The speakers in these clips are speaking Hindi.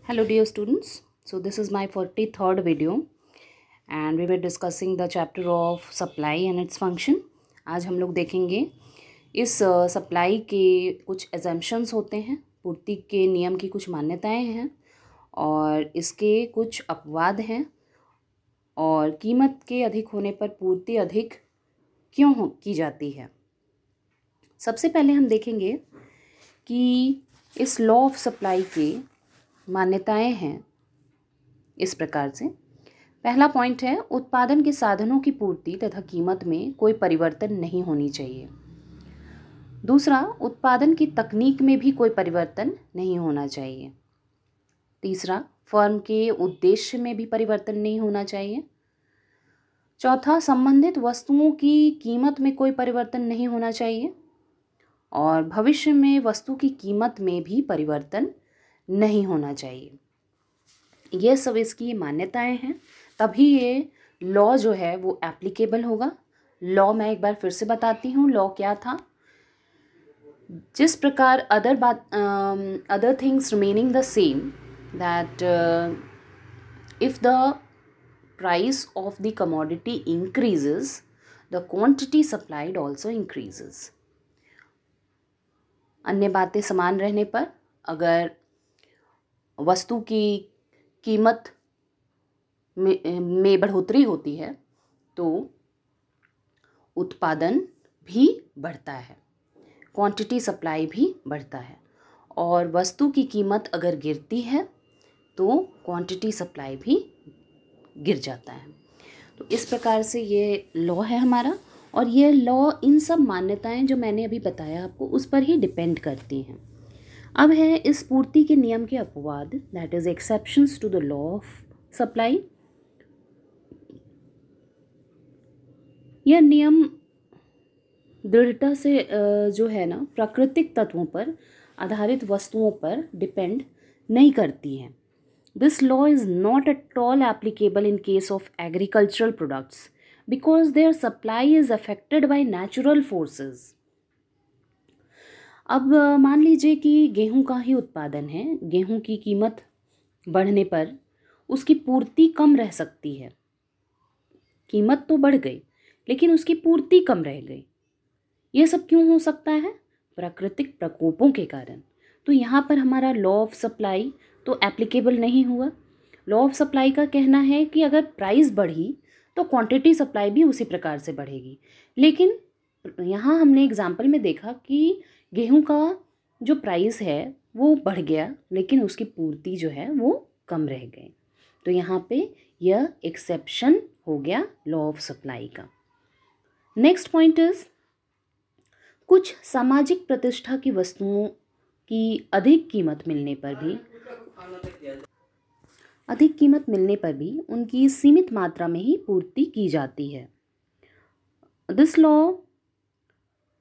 Hello dear students, so this is my 43rd video and we were discussing the chapter of supply and its function. आज हम लोग देखेंगे इस सप्लाई के कुछ assumptions होते हैं, पूर्ति के नियम की कुछ मान्यताएं हैं और इसके कुछ अपवाद हैं और कीमत के अधिक होने पर पूर्ति अधिक क्यों की जाती है। सबसे पहले हम देखेंगे कि इस लॉ ऑफ सप्लाई के मान्यताएं हैं इस प्रकार से। पहला पॉइंट है, उत्पादन के साधनों की पूर्ति तथा कीमत में कोई परिवर्तन नहीं होनी चाहिए। दूसरा, उत्पादन की तकनीक में भी कोई परिवर्तन नहीं होना चाहिए। तीसरा, फर्म के उद्देश्य में भी परिवर्तन नहीं होना चाहिए। चौथा, संबंधित वस्तुओं की कीमत में कोई परिवर्तन नहीं होना चाहिए और भविष्य में वस्तु की कीमत में भी परिवर्तन नहीं होना चाहिए। ये सब इसकी मान्यताएं हैं, तभी ये लॉ जो है वो एप्लीकेबल होगा। लॉ मैं एक बार फिर से बताती हूँ, लॉ क्या था। जिस प्रकार other things remaining the same, that if the price of the commodity increases the quantity supplied also increases. अन्य बातें समान रहने पर अगर वस्तु की कीमत में बढ़ोतरी होती है तो उत्पादन भी बढ़ता है, क्वांटिटी सप्लाई भी बढ़ता है, और वस्तु की कीमत अगर गिरती है तो क्वांटिटी सप्लाई भी गिर जाता है। तो इस प्रकार से ये लॉ है हमारा, और ये लॉ इन सब मान्यताएं जो मैंने अभी बताया आपको उस पर ही डिपेंड करती हैं। अब है इस पूर्ति के नियम के अपवाद, that is exceptions to the law of supply. यह नियम दृढ़ता से जो है ना प्राकृतिक तत्वों पर आधारित वस्तुओं पर डिपेंड नहीं करती हैं। This law is not at all applicable in case of agricultural products because their supply is affected by natural forces. अब मान लीजिए कि गेहूं का ही उत्पादन है, गेहूं की कीमत बढ़ने पर उसकी पूर्ति कम रह सकती है। कीमत तो बढ़ गई लेकिन उसकी पूर्ति कम रह गई। ये सब क्यों हो सकता है? प्राकृतिक प्रकोपों के कारण। तो यहाँ पर हमारा लॉ ऑफ सप्लाई तो एप्लीकेबल नहीं हुआ। लॉ ऑफ सप्लाई का कहना है कि अगर प्राइस बढ़ी तो क्वांटिटी सप्लाई भी उसी प्रकार से बढ़ेगी, लेकिन यहाँ हमने एग्जाम्पल में देखा कि गेहूं का जो प्राइस है वो बढ़ गया लेकिन उसकी पूर्ति जो है वो कम रह गई। तो यहाँ पे यह एक्सेप्शन हो गया लॉ ऑफ सप्लाई का। नेक्स्ट पॉइंट इज, कुछ सामाजिक प्रतिष्ठा की वस्तुओं की अधिक कीमत मिलने पर भी उनकी सीमित मात्रा में ही पूर्ति की जाती है। This law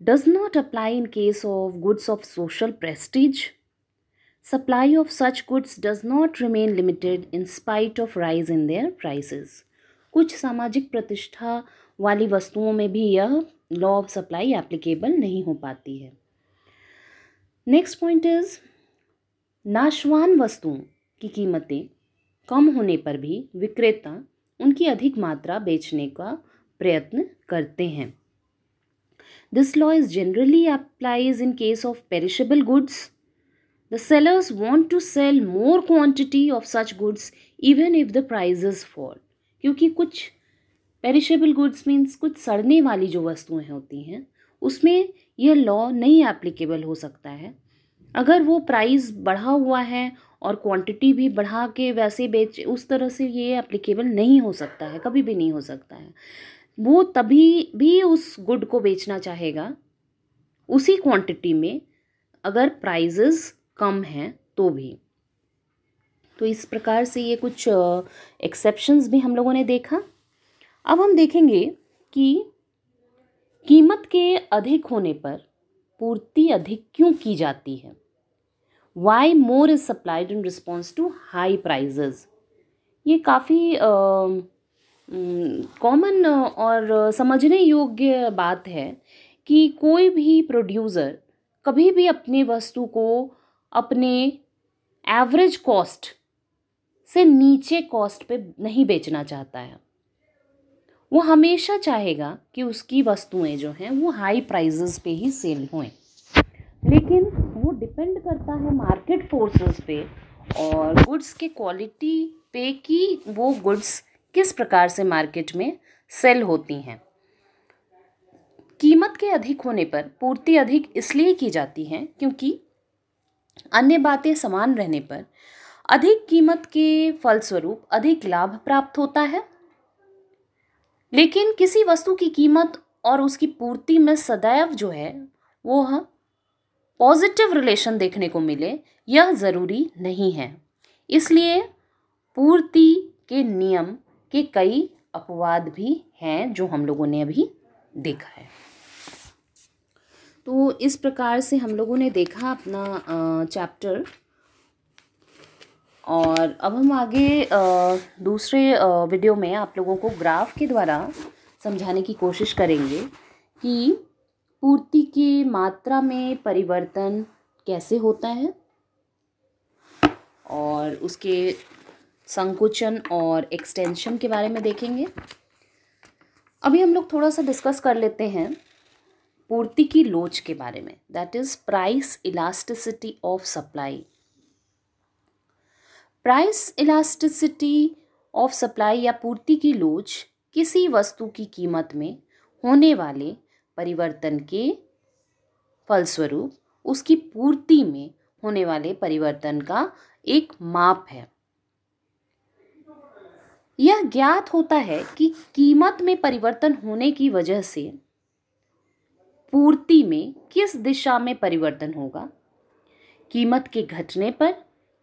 does not apply in case of goods of social prestige. Supply of such goods does not remain limited in spite of rise in their prices. कुछ सामाजिक प्रतिष्ठा वाली वस्तुओं में भी यह लॉ ऑफ सप्लाई एप्लीकेबल नहीं हो पाती है। नेक्स्ट पॉइंट इज, नाशवान वस्तुओं की कीमतें कम होने पर भी विक्रेता उनकी अधिक मात्रा बेचने का प्रयत्न करते हैं। This law is generally applies in case of perishable goods. The sellers want to sell more quantity of such goods even if the prices fall. क्योंकि कुछ perishable goods means कुछ सड़ने वाली जो वस्तुएं होती हैं उसमें यह लॉ नहीं एप्लीकेबल हो सकता है। अगर वो प्राइस बढ़ा हुआ है और क्वांटिटी भी बढ़ा के वैसे बेच, उस तरह से ये एप्लीकेबल नहीं हो सकता है, कभी भी नहीं हो सकता है। वो तभी भी उस गुड को बेचना चाहेगा उसी क्वांटिटी में अगर प्राइजेस कम हैं तो भी। तो इस प्रकार से ये कुछ एक्सेप्शंस भी हम लोगों ने देखा। अब हम देखेंगे कि कीमत के अधिक होने पर पूर्ति अधिक क्यों की जाती है। Why more is supplied in response to high prices? ये काफ़ी कॉमन और समझने योग्य बात है कि कोई भी प्रोड्यूसर कभी भी अपनी वस्तु को अपने एवरेज कॉस्ट से नीचे कॉस्ट पे नहीं बेचना चाहता है। वो हमेशा चाहेगा कि उसकी वस्तुएं जो हैं वो हाई प्राइजेस पे ही सेल हों, लेकिन वो डिपेंड करता है मार्केट फोर्सेस पे और गुड्स के क्वालिटी पे कि वो गुड्स किस प्रकार से मार्केट में सेल होती हैं। कीमत के अधिक होने पर पूर्ति अधिक इसलिए की जाती है क्योंकि अन्य बातें समान रहने पर अधिक कीमत के फलस्वरूप अधिक लाभ प्राप्त होता है। लेकिन किसी वस्तु की कीमत और उसकी पूर्ति में सदैव जो है वो पॉजिटिव रिलेशन देखने को मिले यह ज़रूरी नहीं है। इसलिए पूर्ति के नियम के कई अपवाद भी हैं जो हम लोगों ने अभी देखा है। तो इस प्रकार से हम लोगों ने देखा अपना चैप्टर, और अब हम आगे दूसरे वीडियो में आप लोगों को ग्राफ के द्वारा समझाने की कोशिश करेंगे कि पूर्ति की मात्रा में परिवर्तन कैसे होता है और उसके संकुचन और एक्सटेंशन के बारे में देखेंगे। अभी हम लोग थोड़ा सा डिस्कस कर लेते हैं पूर्ति की लोच के बारे में, that is price elasticity of supply. Price elasticity of supply या पूर्ति की लोच किसी वस्तु की कीमत में होने वाले परिवर्तन के फलस्वरूप उसकी पूर्ति में होने वाले परिवर्तन का एक माप है। यह ज्ञात होता है कि कीमत में परिवर्तन होने की वजह से पूर्ति में किस दिशा में परिवर्तन होगा। कीमत के घटने पर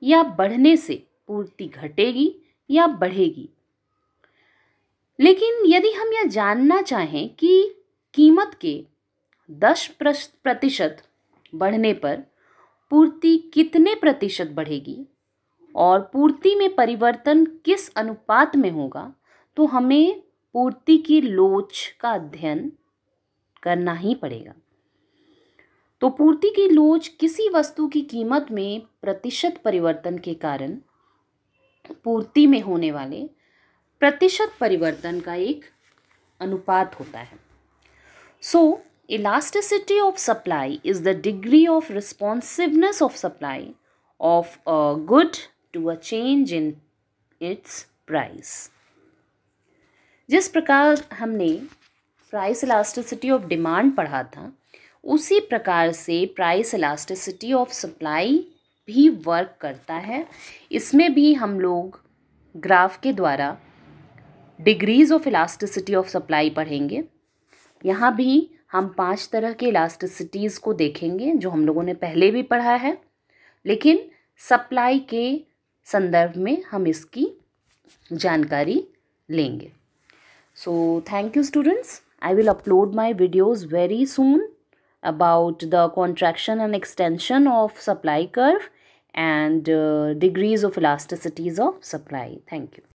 या बढ़ने से पूर्ति घटेगी या बढ़ेगी। लेकिन यदि हम यह जानना चाहें कि कीमत के 10% बढ़ने पर पूर्ति कितने प्रतिशत बढ़ेगी और पूर्ति में परिवर्तन किस अनुपात में होगा, तो हमें पूर्ति की लोच का अध्ययन करना ही पड़ेगा। तो पूर्ति की लोच किसी वस्तु की कीमत में प्रतिशत परिवर्तन के कारण पूर्ति में होने वाले प्रतिशत परिवर्तन का एक अनुपात होता है। सो elasticity of supply is the degree of responsiveness of supply of a good to a change in its price। जिस प्रकार हमने प्राइस इलास्टिसिटी ऑफ डिमांड पढ़ा था, उसी प्रकार से प्राइस इलास्टिसिटी ऑफ सप्लाई भी वर्क करता है। इसमें भी हम लोग ग्राफ के द्वारा degrees of elasticity of supply पढ़ेंगे। यहाँ भी हम 5 तरह के इलास्टिसिटीज़ को देखेंगे जो हम लोगों ने पहले भी पढ़ा है, लेकिन सप्लाई के संदर्भ में हम इसकी जानकारी लेंगे। So thank you students, I will upload my videos very soon about the contraction and extension of supply curve and degrees of elasticities of supply. Thank you.